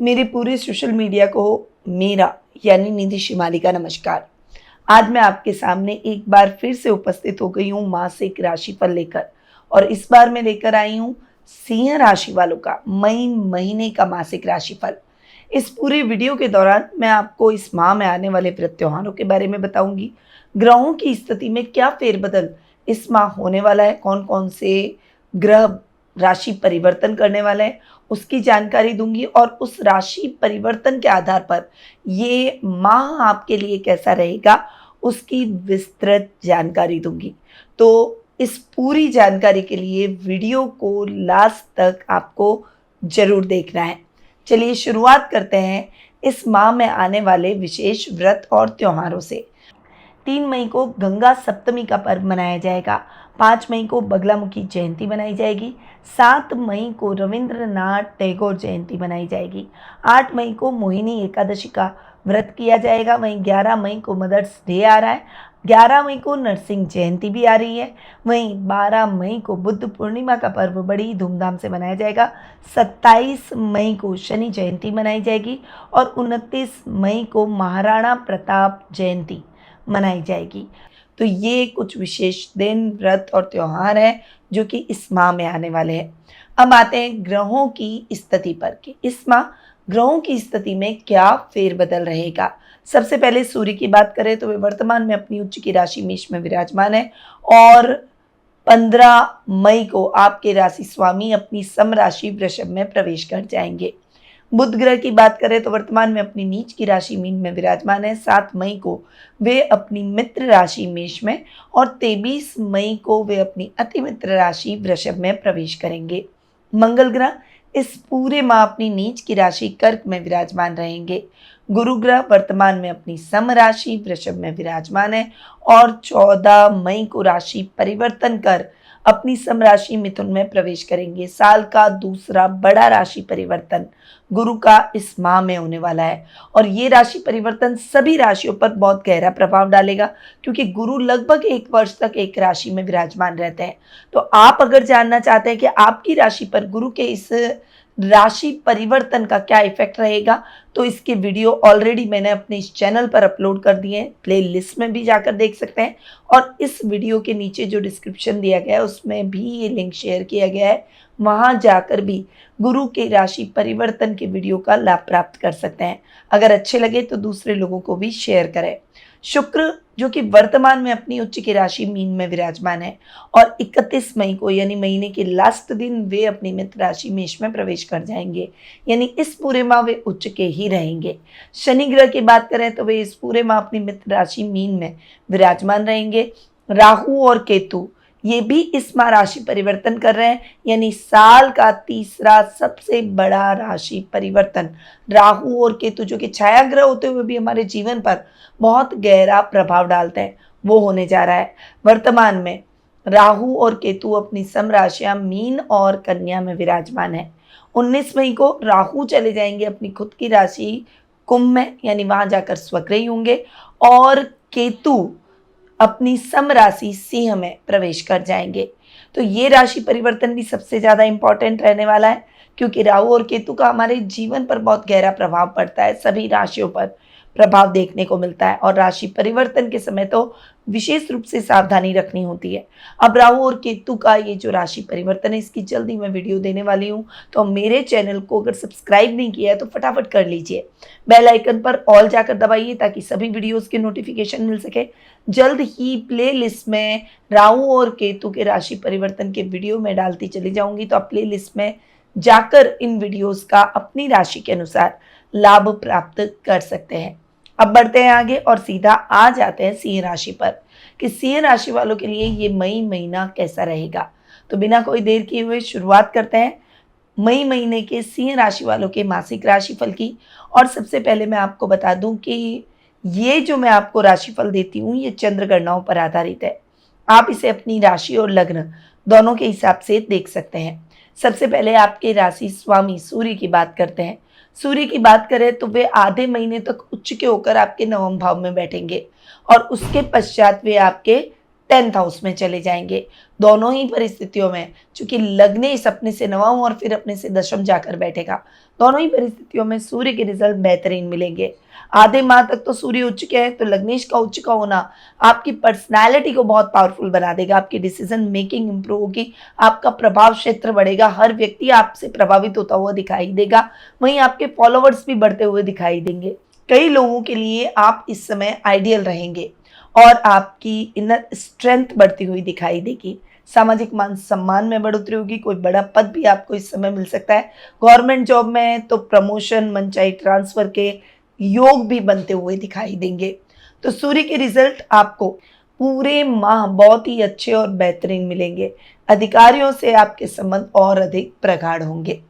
मेरे पूरे social media को मेरा यानी निधि शिमाली का नमस्कार। आज मैं आपके सामने एक बार फिर से उपस्थित हो गई हूँ मासिक राशिफल लेकर, और इस बार मैं लेकर आई हूँ सिंह राशि वालों का मई महीने का मासिक राशिफल। इस पूरे वीडियो के दौरान मैं आपको इस माह में आने वाले व्रत त्योहारों के बारे में बताऊंगी, ग्रहों की स्थिति में क्या फेरबदल इस माह होने वाला है, कौन कौन से ग्रह राशि परिवर्तन करने वाले हैं उसकी जानकारी दूंगी, और उस राशि परिवर्तन के आधार पर ये माह आपके लिए कैसा रहेगा उसकी विस्तृत जानकारी दूंगी। तो इस पूरी जानकारी के लिए वीडियो को लास्ट तक आपको जरूर देखना है। चलिए शुरुआत करते हैं इस माह में आने वाले विशेष व्रत और त्योहारों से। 3 मई को गंगा सप्तमी का पर्व मनाया जाएगा। 5 मई को बगलामुखी जयंती मनाई जाएगी। 7 मई को रविंद्रनाथ टैगोर जयंती मनाई जाएगी। 8 मई को मोहिनी एकादशी का व्रत किया जाएगा। वहीं 11 मई को मदर्स डे आ रहा है। 11 मई को नरसिंह जयंती भी आ रही है। वहीं 12 मई को बुद्ध पूर्णिमा का पर्व बड़ी धूमधाम से मनाया जाएगा। 27 मई को शनि जयंती मनाई जाएगी और 29 मई को महाराणा प्रताप जयंती मनाई जाएगी। तो ये कुछ विशेष दिन, व्रत और त्योहार हैं जो कि इस माह में आने वाले हैं। अब आते हैं ग्रहों की स्थिति पर कि इस माह ग्रहों की स्थिति में क्या फेरबदल रहेगा। सबसे पहले सूर्य की बात करें तो वे वर्तमान में अपनी उच्च की राशि मेष में विराजमान है और 15 मई को आपके राशि स्वामी अपनी सम राशि वृषभ में प्रवेश कर जाएंगे। बुध ग्रह की बात करें तो वर्तमान में अपनी नीच की राशि मीन में विराजमान है। 7 मई को वे अपनी मित्र राशि मेष में और 23 मई को वे अपनी अति मित्र राशि वृषभ में प्रवेश करेंगे। मंगल ग्रह इस पूरे माह अपनी नीच की राशि कर्क में विराजमान रहेंगे। गुरु ग्रह वर्तमान में अपनी सम राशि वृषभ में विराजमान है और 14 मई को राशि परिवर्तन कर अपनी सम राशि मिथुन में प्रवेश करेंगे। साल का दूसरा बड़ा राशि परिवर्तन गुरु का इस माह में होने वाला है और ये राशि परिवर्तन सभी राशियों पर बहुत गहरा प्रभाव डालेगा, क्योंकि गुरु लगभग 1 वर्ष तक एक राशि में विराजमान रहते हैं। तो आप अगर जानना चाहते हैं कि आपकी राशि पर गुरु के इस राशि परिवर्तन का क्या इफेक्ट रहेगा, तो इसके वीडियो ऑलरेडी मैंने अपने इस चैनल पर अपलोड कर दिए हैं, प्ले लिस्ट में भी जाकर देख सकते हैं और इस वीडियो के नीचे जो डिस्क्रिप्शन दिया गया है उसमें भी ये लिंक शेयर किया गया है, वहां जाकर भी गुरु के राशि परिवर्तन के वीडियो का लाभ प्राप्त कर सकते हैं। अगर अच्छे लगे तो दूसरे लोगों को भी शेयर करें। शुक्र जो कि वर्तमान में अपनी उच्च की राशि मीन में विराजमान है और 31 मई को यानी महीने के लास्ट दिन वे अपनी मित्र राशि मेष में प्रवेश कर जाएंगे, यानी इस पूरे माह वे उच्च के ही रहेंगे। शनि ग्रह की बात करें तो वे इस पूरे माह अपनी मित्र राशि मीन में विराजमान रहेंगे। राहु और केतु ये भी इस माह राशि परिवर्तन कर रहे हैं, यानी साल का तीसरा सबसे बड़ा राशि परिवर्तन राहु और केतु जो कि छाया ग्रह होते हुए भी हमारे जीवन पर बहुत गहरा प्रभाव डालते हैं, वो होने जा रहा है। वर्तमान में राहु और केतु अपनी सम राशियां मीन और कन्या में विराजमान है। 19 मई को राहु चले जाएंगे अपनी खुद की राशि कुंभ में, यानी वहां जाकर स्वग्रही होंगे और केतु अपनी सम राशि सिंह में प्रवेश कर जाएंगे। तो ये राशि परिवर्तन भी सबसे ज्यादा इंपॉर्टेंट रहने वाला है, क्योंकि राहु और केतु का हमारे जीवन पर बहुत गहरा प्रभाव पड़ता है, सभी राशियों पर प्रभाव देखने को मिलता है और राशि परिवर्तन के समय तो विशेष रूप से सावधानी रखनी होती है। अब राहु और केतु का ये जो राशि परिवर्तन है इसकी जल्दी मैं वीडियो देने वाली हूँ, तो मेरे चैनल को अगर सब्सक्राइब नहीं किया है तो फटाफट कर लीजिए, बेल आइकन पर ऑल जाकर दबाइए ताकि सभी वीडियोस के नोटिफिकेशन मिल सके। जल्द ही प्ले लिस्ट में राहु और केतु के राशि परिवर्तन के वीडियो में डालती चली जाऊंगी, तो आप प्ले लिस्ट में जाकर इन वीडियोस का अपनी राशि के अनुसार लाभ प्राप्त कर सकते हैं। अब बढ़ते हैं आगे और सीधा आ जाते हैं सिंह राशि पर कि सिंह राशि वालों के लिए ये मई महीना कैसा रहेगा। तो बिना कोई देर किए हुए शुरुआत करते हैं मई महीने के सिंह राशि वालों के मासिक राशिफल की। और सबसे पहले मैं आपको बता दूं कि ये जो मैं आपको राशिफल देती हूँ ये चंद्र गणनाओं पर आधारित है। आप इसे अपनी राशि और लग्न दोनों के हिसाब से देख सकते हैं। सबसे पहले आपके राशि स्वामी सूर्य की बात करते हैं। सूर्य की बात करें तो वे आधे महीने तक उच्च के होकर आपके नवम भाव में बैठेंगे और उसके पश्चात वे आपके 10th हाउस में चले जाएंगे। दोनों ही परिस्थितियों में, चूंकि लग्नेश अपने से नवम और फिर अपने से दशम जाकर बैठेगा, दोनों ही परिस्थितियों में सूर्य के रिजल्ट बेहतरीन मिलेंगे। आधे माह तक तो सूर्य उच्च के है, तो लग्नेश का उच्च का होना आपकी पर्सनैलिटी को बहुत पावरफुल बना देगा। आपकी डिसीजन मेकिंग इंप्रूव होगी, आपका प्रभाव क्षेत्र बढ़ेगा, हर व्यक्ति आपसे प्रभावित होता हुआ दिखाई देगा। वहीं आपके फॉलोवर्स भी बढ़ते हुए दिखाई देंगे। कई लोगों के लिए आप इस समय आइडियल रहेंगे और आपकी इनर स्ट्रेंथ बढ़ती हुई दिखाई देगी। सामाजिक मान सम्मान में बढ़ोतरी होगी, कोई बड़ा पद भी आपको इस समय मिल सकता है। गवर्नमेंट जॉब में है तो प्रमोशन, मनचाही ट्रांसफर के योग भी बनते हुए दिखाई देंगे। तो सूर्य के रिजल्ट आपको पूरे माह बहुत ही अच्छे और बेहतरीन मिलेंगे। अधिकारियों से आपके संबंध और अधिक प्रगाढ़ होंगे।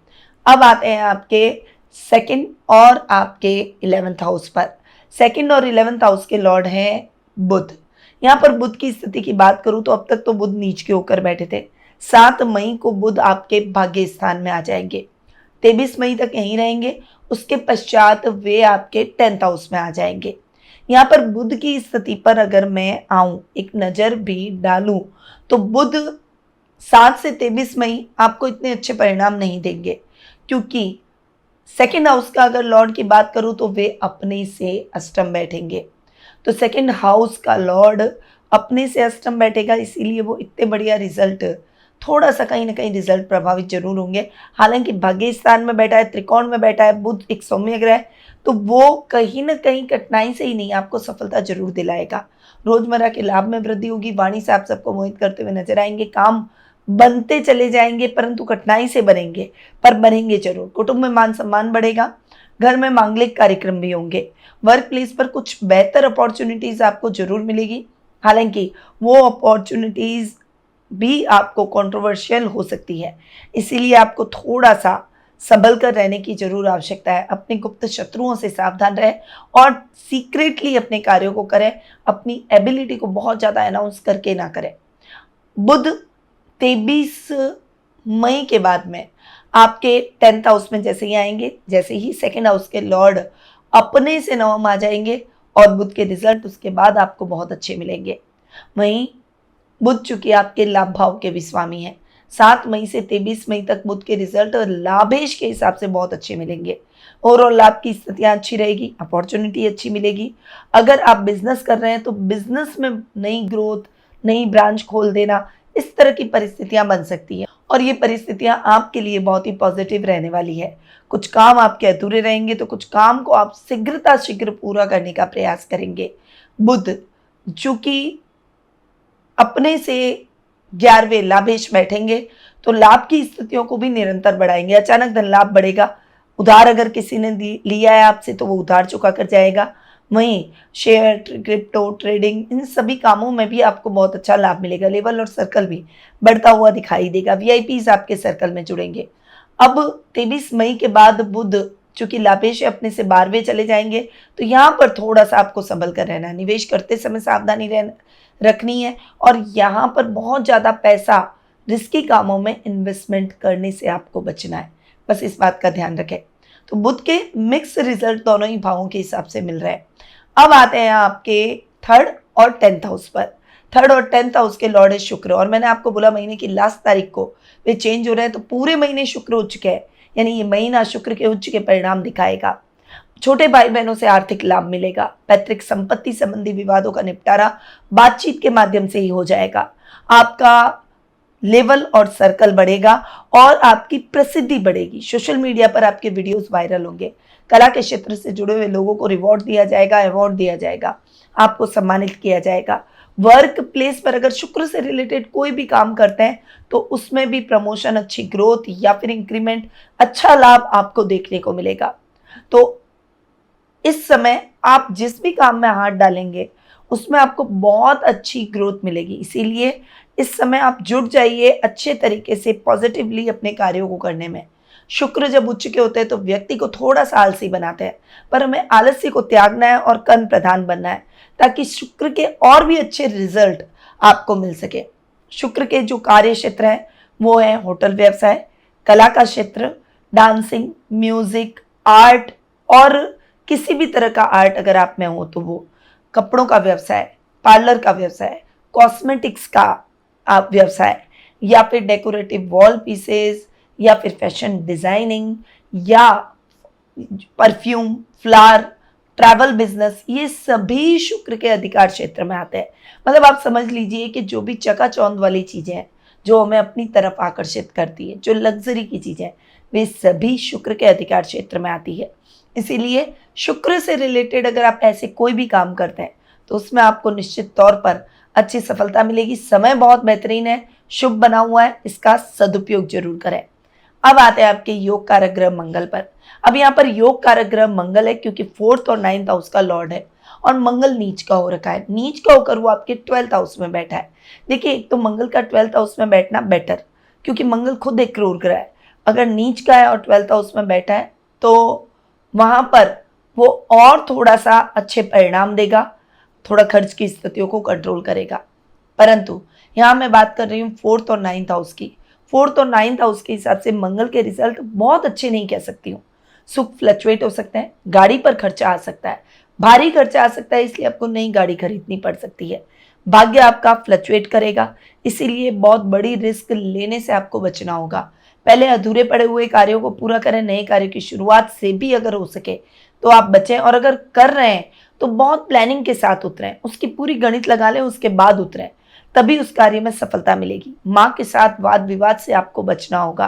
अब आते हैं आपके सेकंड और आपके 11th हाउस पर। सेकंड और 11th हाउस के लॉर्ड हैं बुध। यहाँ पर बुध की स्थिति की बात करूं तो अब तक तो बुध नीच के होकर बैठे थे। 7 मई को बुध आपके भाग्य स्थान में आ जाएंगे, 23 मई तक यहीं रहेंगे। उसके पश्चात वे आपके 10th हाउस में आ जाएंगे। यहाँ पर बुध की स्थिति पर अगर मैं आऊं, एक नजर भी डालूं, तो बुध 7 से 23 मई आपको इतने अच्छे परिणाम नहीं देंगे, क्योंकि सेकंड हाउस का अगर लॉर्ड की बात करूं तो वे अपने से अष्टम बैठेंगे। तो सेकंड हाउस का लॉर्ड अपने से अष्टम बैठेगा, इसीलिए वो इतने बढ़िया रिजल्ट, थोड़ा सा कहीं ना कहीं रिजल्ट प्रभावित जरूर होंगे। हालांकि भाग्य स्थान में बैठा है, त्रिकोण में बैठा है, बुध एक सौम्य ग्रह है, तो वो कहीं ना कहीं कठिनाई से ही नहीं आपको सफलता जरूर दिलाएगा। रोजमर्रा के लाभ में वृद्धि होगी, वाणी से आप सबको मोहित करते हुए नजर आएंगे, काम बनते चले जाएंगे, परंतु कठिनाई से बनेंगे, पर बनेंगे जरूर। कुटुंब में मान सम्मान बढ़ेगा, घर में मांगलिक कार्यक्रम भी होंगे। वर्क प्लेस पर कुछ बेहतर अपॉर्चुनिटीज आपको जरूर मिलेगी, हालांकि वो अपॉर्चुनिटीज भी आपको कंट्रोवर्शियल हो सकती है, इसीलिए आपको थोड़ा सा संभल कर रहने की जरूर आवश्यकता है। अपने गुप्त शत्रुओं से सावधान रहें और सीक्रेटली अपने कार्यों को करें, अपनी एबिलिटी को बहुत ज़्यादा अनाउंस करके ना करें। बुध 23 मई के बाद में आपके 10th हाउस में जैसे ही आएंगे, जैसे ही सेकंड हाउस के लॉर्ड अपने से नवम आ जाएंगे और बुध के रिजल्ट उसके बाद आपको बहुत अच्छे मिलेंगे। वहीं बुध चूंकि आपके लाभ भाव के भी स्वामी हैं, 7 मई से 23 मई तक बुध के रिजल्ट लाभेश के हिसाब से बहुत अच्छे मिलेंगे। ओवरऑल लाभ की स्थितियां अच्छी रहेगी, अपॉर्चुनिटी अच्छी मिलेगी। अगर आप बिजनेस कर रहे हैं तो बिजनेस में नई ग्रोथ, नई ब्रांच खोल देना, इस तरह की परिस्थितियां बन सकती हैं और ये परिस्थितियां आपके लिए बहुत ही पॉजिटिव रहने वाली है। कुछ काम आपके अधूरे रहेंगे तो कुछ काम को आप शीघ्र पूरा करने का प्रयास करेंगे। बुध चूंकि अपने से 11वें लाभेश बैठेंगे तो लाभ की स्थितियों को भी निरंतर बढ़ाएंगे। अचानक धन लाभ बढ़ेगा, उधार अगर किसी ने लिया है आपसे तो वो उधार चुका कर जाएगा। वहीं शेयर, क्रिप्टो, ट्रेडिंग, इन सभी कामों में भी आपको बहुत अच्छा लाभ मिलेगा। लेवल और सर्कल भी बढ़ता हुआ दिखाई देगा, वीआईपीज आपके सर्कल में जुड़ेंगे। अब 23 मई के बाद बुध चूंकि लाभेश अपने से 12वें चले जाएंगे, तो यहाँ पर थोड़ा सा आपको संभल कर रहना है। निवेश करते समय सावधानी रखनी है और यहाँ पर बहुत ज़्यादा पैसा रिस्की कामों में इन्वेस्टमेंट करने से आपको बचना है, बस इस बात का ध्यान रखें। तो बुध के मिक्स रिजल्ट दोनों ही भावों के हिसाब से मिल रहे हैं। अब आते हैं आपके 3rd और 10th हाउस पर। 3rd और 10th हाउस के लॉर्ड है शुक्र, और मैंने आपको बोला महीने की लास्ट तारीख को वे चेंज हो रहे हैं, तो पूरे महीने शुक्र उच्च के है, यानी ये महीना शुक्र के उच्च के परिणाम दिखाएगा। छोटे भाई बहनों से आर्थिक लाभ मिलेगा। पैतृक संपत्ति संबंधी विवादों का निपटारा बातचीत के माध्यम से ही हो जाएगा। आपका लेवल और सर्कल बढ़ेगा और आपकी प्रसिद्धि बढ़ेगी। सोशल मीडिया पर आपके वीडियोस वायरल होंगे। कला के क्षेत्र से जुड़े हुए लोगों को रिवॉर्ड दिया जाएगा, अवार्ड दिया जाएगा, आपको सम्मानित किया जाएगा। वर्क प्लेस पर अगर शुक्र से रिलेटेड कोई भी काम करते हैं तो उसमें भी प्रमोशन, अच्छी ग्रोथ या फिर इंक्रीमेंट, अच्छा लाभ आपको देखने को मिलेगा। तो इस समय आप जिस भी काम में हाथ डालेंगे उसमें आपको बहुत अच्छी ग्रोथ मिलेगी, इसीलिए इस समय आप जुट जाइए अच्छे तरीके से पॉजिटिवली अपने कार्यों को करने में। शुक्र जब उच्च के होते हैं तो व्यक्ति को थोड़ा सा आलसी बनाते हैं, पर हमें आलस्य को त्यागना है और कर्म प्रधान बनना है ताकि शुक्र के और भी अच्छे रिजल्ट आपको मिल सके। शुक्र के जो कार्य क्षेत्र है वो है होटल व्यवसाय, कला का क्षेत्र, डांसिंग, म्यूजिक, आर्ट, और किसी भी तरह का आर्ट अगर आप में हो तो वो, कपड़ों का व्यवसाय, पार्लर का व्यवसाय, कॉस्मेटिक्स का आप व्यवसाय, या फिर डेकोरेटिव वॉल पीसेस, या फिर फैशन डिजाइनिंग, या परफ्यूम, फ्लावर, ट्रैवल बिजनेस, ये सभी शुक्र के अधिकार क्षेत्र में आते हैं। मतलब आप समझ लीजिए कि जो भी चकाचौंध वाली चीजें हैं, जो हमें अपनी तरफ आकर्षित करती है, जो लग्जरी की चीजें हैं, वे सभी शुक्र के अधिकार क्षेत्र में आती है। इसीलिए शुक्र से रिलेटेड अगर आप ऐसे कोई भी काम करते हैं तो उसमें आपको निश्चित तौर पर अच्छी सफलता मिलेगी। समय बहुत बेहतरीन है, शुभ बना हुआ है, इसका सदुपयोग जरूर करें। अब आते हैं आपके योग कारक ग्रह मंगल पर। अब यहाँ पर योग कारक ग्रह मंगल है, क्योंकि 4th और 9th हाउस का लॉर्ड है और मंगल नीच का हो रखा है। नीच का होकर वो आपके 12th हाउस में बैठा है। देखिए, एक तो मंगल का 12th हाउस में बैठना बेटर, क्योंकि मंगल खुद एक क्रूर ग्रह है। अगर नीच का है और 12th हाउस में बैठा है तो वहां पर वो और थोड़ा सा अच्छे परिणाम देगा, थोड़ा खर्च की स्थितियों को कंट्रोल करेगा। परंतु यहाँ मैं बात कर रही हूँ 4th और 9th हाउस की। 4th और 9th हाउस के हिसाब से मंगल के रिजल्ट बहुत अच्छे नहीं कह सकती हूँ। सुख फ्लक्चुएट हो सकते हैं, गाड़ी पर खर्चा आ सकता है, भारी खर्चा आ सकता है, इसलिए आपको नई गाड़ी खरीदनी पड़ सकती है। भाग्य आपका फ्लक्चुएट करेगा, इसीलिए बहुत बड़ी रिस्क लेने से आपको बचना होगा। पहले अधूरे पड़े हुए कार्यों को पूरा करें, नए कार्य की शुरुआत से भी अगर हो सके तो आप बचें, और अगर कर रहे हैं तो बहुत प्लानिंग के साथ उतरें, उसकी पूरी गणित लगा लें, उसके बाद उतरें, तभी उस कार्य में सफलता मिलेगी। माँ के साथ वाद विवाद से आपको बचना होगा।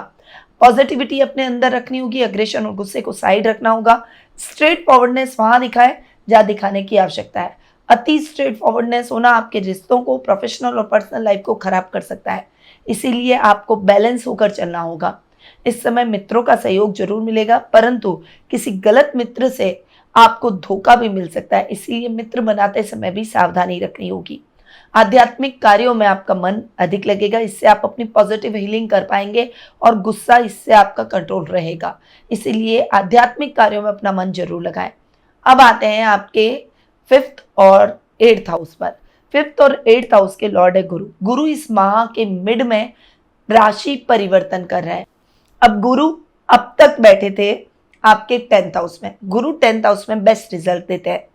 पॉजिटिविटी अपने अंदर रखनी होगी, अग्रेशन और गुस्से को साइड रखना होगा। स्ट्रेट फॉरवर्डनेस वहां दिखाए जहां दिखाने की आवश्यकता है। अति स्ट्रेट फॉरवर्डनेस होना आपके रिश्तों को, प्रोफेशनल और पर्सनल लाइफ को खराब कर सकता है, इसीलिए आपको बैलेंस होकर चलना होगा। इस समय मित्रों का सहयोग जरूर मिलेगा, परंतु किसी गलत मित्र से आपको धोखा भी मिल सकता है, इसीलिए मित्र बनाते समय भी सावधानी रखनी होगी। आध्यात्मिक कार्यों में आपका मन अधिक लगेगा, इससे आप अपनी पॉजिटिव हीलिंग कर पाएंगे और गुस्सा इससे आपका कंट्रोल रहेगा, इसीलिए आध्यात्मिक कार्यों में अपना मन जरूर लगाएं। अब आते हैं आपके 5th और 8th हाउस पर। 5th और 8th हाउस के लॉर्ड है गुरु। गुरु इस माह के मिड में राशि परिवर्तन कर रहे हैं। अब गुरु अब तक बैठे थे आपके 10th हाउस में। गुरु 10th हाउस में बेस्ट रिजल्ट देते हैं,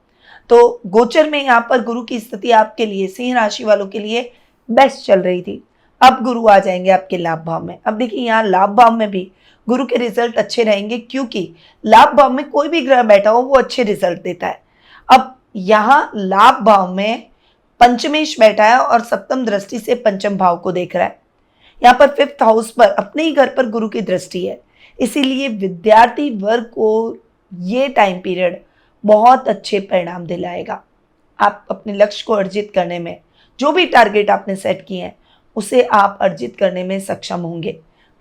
तो गोचर में यहाँ पर गुरु की स्थिति आपके लिए, सिंह राशि वालों के लिए बेस्ट चल रही थी। अब गुरु आ जाएंगे आपके लाभ भाव में। अब देखिए, यहाँ लाभ भाव में भी गुरु के रिजल्ट अच्छे रहेंगे, क्योंकि लाभ भाव में कोई भी ग्रह बैठा हो वो अच्छे रिजल्ट देता है। अब यहाँ लाभ भाव में पंचमेश बैठा है और सप्तम दृष्टि से पंचम भाव को देख रहा है। यहाँ पर 5th हाउस पर, अपने ही घर पर गुरु की दृष्टि है, इसीलिए विद्यार्थी वर्ग को ये टाइम पीरियड बहुत अच्छे परिणाम दिलाएगा। आप अपने लक्ष्य को अर्जित करने में, जो भी टारगेट आपने सेट किए हैं उसे आप अर्जित करने में सक्षम होंगे।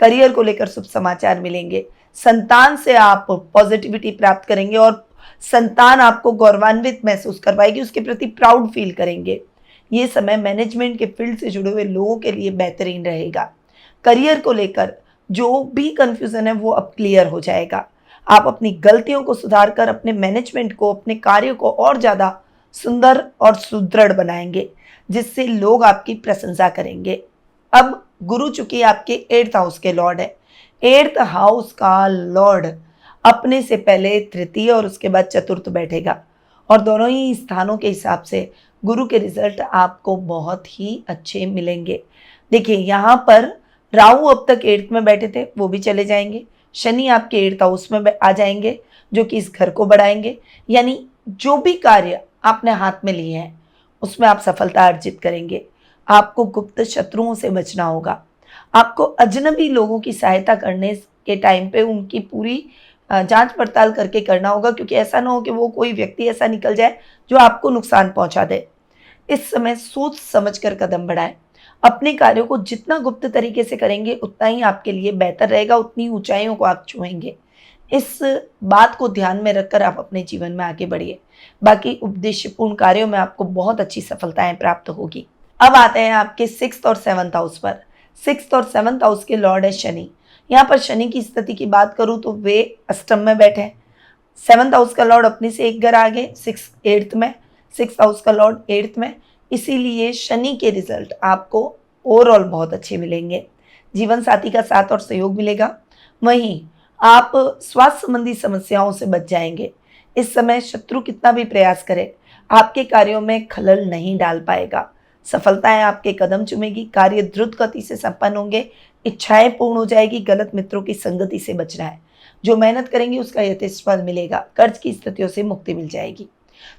करियर को लेकर शुभ समाचार मिलेंगे। संतान से आप पॉजिटिविटी प्राप्त करेंगे और संतान आपको गौरवान्वित महसूस करवाएगी, उसके प्रति प्राउड फील करेंगे। ये समय मैनेजमेंट के फील्ड से जुड़े हुए लोगों के लिए बेहतरीन रहेगा। करियर को लेकर जो भी कंफ्यूजन है वो अब क्लियर हो जाएगा। आप अपनी गलतियों को सुधार कर अपने मैनेजमेंट को, अपने कार्य को और ज़्यादा सुंदर और सुदृढ़ बनाएंगे, जिससे लोग आपकी प्रशंसा करेंगे। अब गुरु चूंकि आपके 8th हाउस के लॉर्ड है, 8th हाउस का लॉर्ड अपने से पहले तृतीय और उसके बाद चतुर्थ बैठेगा, और दोनों ही स्थानों के हिसाब से गुरु के रिजल्ट आपको बहुत ही अच्छे मिलेंगे। देखिए, यहाँ पर राहु अब तक 8th में बैठे थे, वो भी चले जाएंगे। शनि आपके 8th हाउस में आ जाएंगे, जो कि इस घर को बढ़ाएंगे। यानी जो भी कार्य आपने हाथ में लिए हैं उसमें आप सफलता अर्जित करेंगे। आपको गुप्त शत्रुओं से बचना होगा। आपको अजनबी लोगों की सहायता करने के टाइम पे उनकी पूरी जांच पड़ताल करके करना होगा, क्योंकि ऐसा ना हो कि वो कोई व्यक्ति ऐसा निकल जाए जो आपको नुकसान पहुंचा दे। इस समय सोच समझ कर कदम बढ़ाएं। अपने कार्यों को जितना गुप्त तरीके से करेंगे उतना ही आपके लिए बेहतर रहेगा, उतनी ऊंचाइयों को आप छुएंगे। इस बात को ध्यान में रखकर आप अपने जीवन में आगे बढ़िए। बाकी उद्देश्यपूर्ण कार्यों में आपको बहुत अच्छी सफलताएं प्राप्त होगी। अब आते हैं आपके 6th और 7th हाउस पर। 6th और 7th हाउस के लॉर्ड है शनि। यहाँ पर शनि की स्थिति की बात करूं तो वे अष्टम में बैठे हैं। 7th हाउस का लॉर्ड अपने से एक घर आगे 8th में, 6th हाउस का लॉर्ड 8th में, इसीलिए शनि के रिजल्ट आपको ओवरऑल बहुत अच्छे मिलेंगे। जीवन साथी का साथ और सहयोग मिलेगा। वहीं आप स्वास्थ्य संबंधी समस्याओं से बच जाएंगे। इस समय शत्रु कितना भी प्रयास करे आपके कार्यों में खलल नहीं डाल पाएगा। सफलताएं आपके कदम चूमेगी, कार्य द्रुत गति से संपन्न होंगे, इच्छाएं पूर्ण हो जाएगी। गलत मित्रों की संगति से बचना है। जो मेहनत करेंगे उसका यथेष्ट फल मिलेगा। कर्ज की स्थितियों से मुक्ति मिल जाएगी।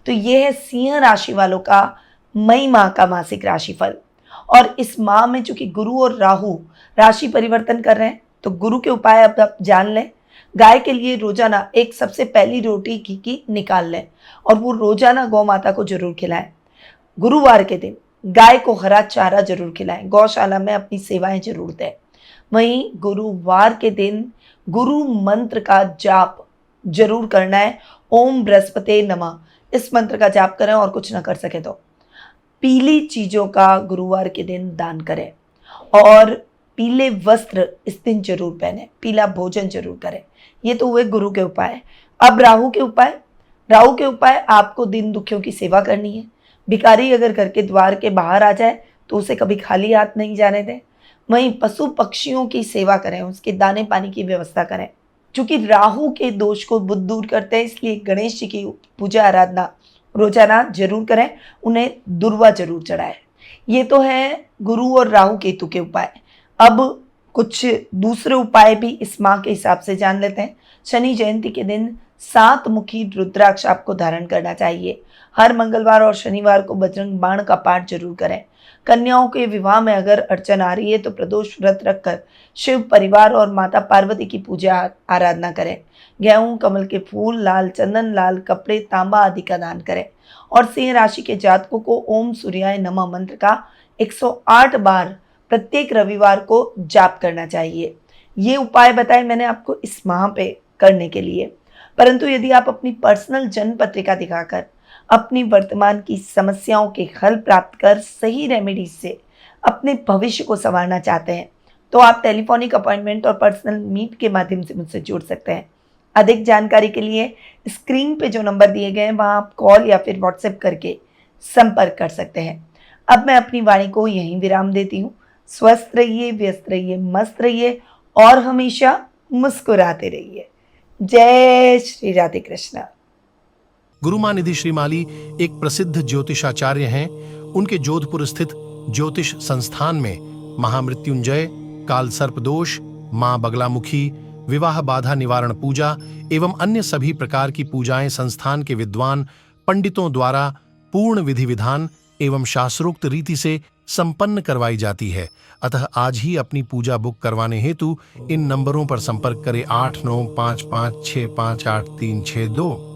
तो ये है सिंह राशि वालों का मई माह का मासिक राशिफल। और इस माह में चूंकि गुरु और राहु राशि परिवर्तन कर रहे हैं, तो गुरु के उपाय अब आप जान लें। गाय के लिए रोजाना एक सबसे पहली रोटी घी की निकाल लें और वो रोजाना गौ माता को जरूर खिलाएं। गुरुवार के दिन गाय को हरा चारा जरूर खिलाएं। गौशाला में अपनी सेवाएं जरूर दें। वहीं गुरुवार के दिन गुरु मंत्र का जाप जरूर करना है। ओम बृहस्पते नमः, इस मंत्र का जाप करें और कुछ ना कर सके तो पीली चीजों का गुरुवार के दिन दान करें और पीले वस्त्र इस दिन जरूर पहने, पीला भोजन जरूर करें। ये तो हुए गुरु के उपाय। अब राहु के उपाय। राहु के उपाय, आपको दिन दुखियों की सेवा करनी है। भिखारी अगर घर के द्वार के बाहर आ जाए तो उसे कभी खाली हाथ नहीं जाने दें। वहीं पशु पक्षियों की सेवा करें, उसके दाने पानी की व्यवस्था करें। चूंकि राहु के दोष को बुध दूर करते हैं, इसलिए गणेश जी की पूजा आराधना रोजाना जरूर करें। उन्हें दुर्वा जरूर चढ़ाएं। ये तो है गुरु और राहु केतु के उपाय। अब कुछ दूसरे उपाय भी इस माह के हिसाब से जान लेते हैं। शनि जयंती के दिन 7 मुखी रुद्राक्ष आपको धारण करना चाहिए। हर मंगलवार और शनिवार को बजरंग बाण का पाठ जरूर करें। कन्याओं के विवाह में अगर अड़चन आ रही है तो प्रदोष व्रत रखकर शिव परिवार और माता पार्वती की पूजा आराधना करें। गेहूं, कमल के फूल, लाल चंदन, लाल कपड़े, तांबा आदि का दान करें। और सिंह राशि के जातकों को ओम सूर्याय नमः मंत्र का 108 बार प्रत्येक रविवार को जाप करना चाहिए। ये उपाय बताए मैंने आपको इस माह पे करने के लिए। परंतु यदि आप अपनी पर्सनल जन्म पत्रिका दिखाकर अपनी वर्तमान की समस्याओं के हल प्राप्त कर सही रेमेडी से अपने भविष्य को संवारना चाहते हैं तो आप टेलीफोनिक अपॉइंटमेंट और पर्सनल मीट के माध्यम से मुझसे जुड़ सकते हैं। अधिक जानकारी के लिए स्क्रीन पे जो नंबर दिए गए हैं वहां आप कॉल या फिर व्हाट्सएप करके संपर्क कर सकते हैं। अब मैं अपनी वाणी को यहीं विराम देती हूँ। स्वस्थ रहिए, व्यस्त रहिए, मस्त रहिए और हमेशा मुस्कुराते रहिए। जय श्री राधे कृष्णा। गुरुमां निधि श्रीमाली एक प्रसिद्ध ज्योतिषाचार्य हैं। उनके जोधपुर स्थित ज्योतिष संस्थान में महामृत्युंजय, काल सर्प दोष, मां बगलामुखी, विवाह बाधा निवारण पूजा एवं अन्य सभी प्रकार की पूजाएं संस्थान के विद्वान पंडितों द्वारा पूर्ण विधि विधान एवं शास्त्रोक्त रीति से संपन्न करवाई जाती है। अतः आज ही अपनी पूजा बुक करवाने हेतु इन नंबरों पर संपर्क करें 8955658362।